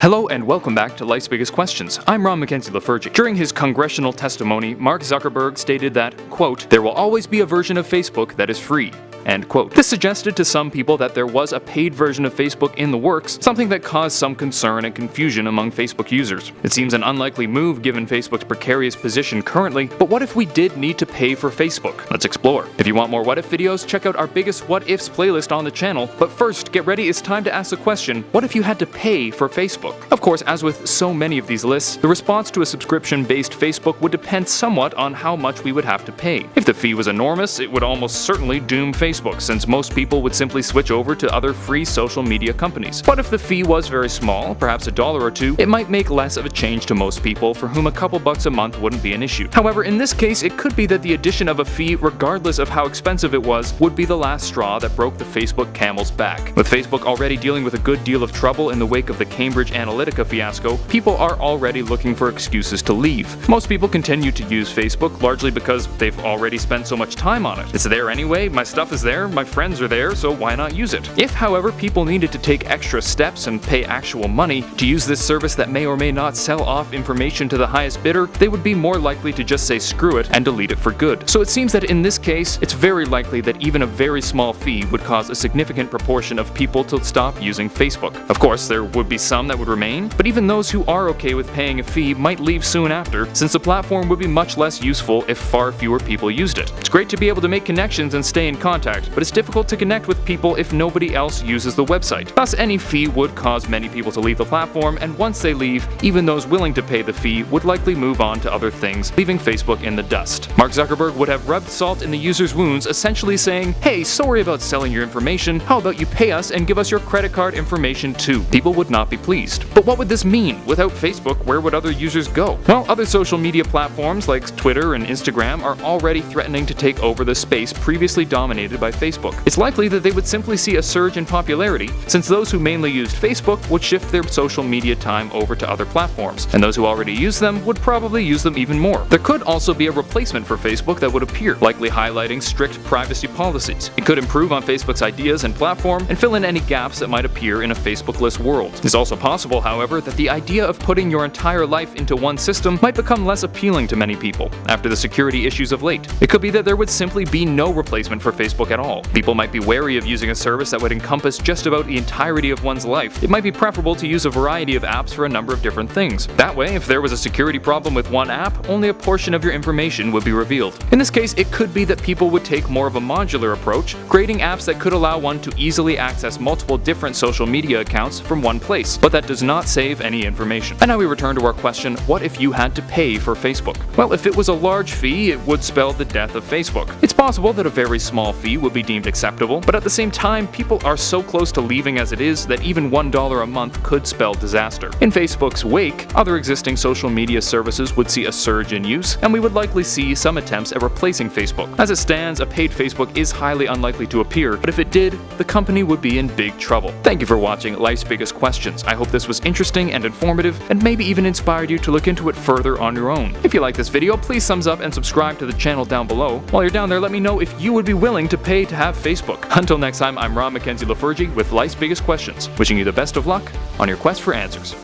Hello and welcome back to Life's Biggest Questions. I'm McKenzie-Lefurgey. During his congressional testimony, Mark Zuckerberg stated that, quote, "There will always be a version of Facebook that is free." End quote. This suggested to some people that there was a paid version of Facebook in the works, something that caused some concern and confusion among Facebook users. It seems an unlikely move given Facebook's precarious position currently, but what if we did need to pay for Facebook? Let's explore. If you want more what if videos, check out our biggest what ifs playlist on the channel, but first, get ready, it's time to ask the question, what if you had to pay for Facebook? Of course, as with so many of these lists, the response to a subscription-based Facebook would depend somewhat on how much we would have to pay. If the fee was enormous, it would almost certainly doom Facebook, since most people would simply switch over to other free social media companies. But if the fee was very small, perhaps $1 or $2, it might make less of a change to most people for whom a couple bucks a month wouldn't be an issue. However, in this case, it could be that the addition of a fee, regardless of how expensive it was, would be the last straw that broke the Facebook camel's back. With Facebook already dealing with a good deal of trouble in the wake of the Cambridge Analytica fiasco, people are already looking for excuses to leave. Most people continue to use Facebook largely because they've already spent so much time on it. It's there anyway, my stuff is there, my friends are there, so why not use it? If, however, people needed to take extra steps and pay actual money to use this service that may or may not sell off information to the highest bidder, they would be more likely to just say screw it and delete it for good. So it seems that in this case, it's very likely that even a very small fee would cause a significant proportion of people to stop using Facebook. Of course, there would be some that would remain, but even those who are okay with paying a fee might leave soon after, since the platform would be much less useful if far fewer people used it. It's great to be able to make connections and stay in contact, but it's difficult to connect with people if nobody else uses the website. Thus, any fee would cause many people to leave the platform, and once they leave, even those willing to pay the fee would likely move on to other things, leaving Facebook in the dust. Mark Zuckerberg would have rubbed salt in the user's wounds, essentially saying, "Hey, sorry about selling your information, how about you pay us and give us your credit card information too?" People would not be pleased. But what would this mean? Without Facebook, where would other users go? Well, other social media platforms like Twitter and Instagram are already threatening to take over the space previously dominated by Facebook. It's likely that they would simply see a surge in popularity, since those who mainly used Facebook would shift their social media time over to other platforms, and those who already use them would probably use them even more. There could also be a replacement for Facebook that would appear, likely highlighting strict privacy policies. It could improve on Facebook's ideas and platform and fill in any gaps that might appear in a Facebook-less world. It's also possible, however, that the idea of putting your entire life into one system might become less appealing to many people after the security issues of late. It could be that there would simply be no replacement for Facebook at all. People might be wary of using a service that would encompass just about the entirety of one's life. It might be preferable to use a variety of apps for a number of different things. That way, if there was a security problem with one app, only a portion of your information would be revealed. In this case, it could be that people would take more of a modular approach, creating apps that could allow one to easily access multiple different social media accounts from one place, but that does not save any information. And now we return to our question, what if you had to pay for Facebook? Well, if it was a large fee, it would spell the death of Facebook. It's possible that a very small fee would be deemed acceptable, but at the same time, people are so close to leaving as it is that even $1 a month could spell disaster. In Facebook's wake, other existing social media services would see a surge in use, and we would likely see some attempts at replacing Facebook. As it stands, a paid Facebook is highly unlikely to appear, but if it did, the company would be in big trouble. Thank you for watching Life's Biggest Questions. I hope this was interesting and informative, and maybe even inspired you to look into it further on your own. If you like this video, please thumbs up and subscribe to the channel down below. While you're down there, let me know if you would be willing to pay to have Facebook. Until next time, I'm McKenzie-Lefurgey with Life's Biggest Questions, wishing you the best of luck on your quest for answers.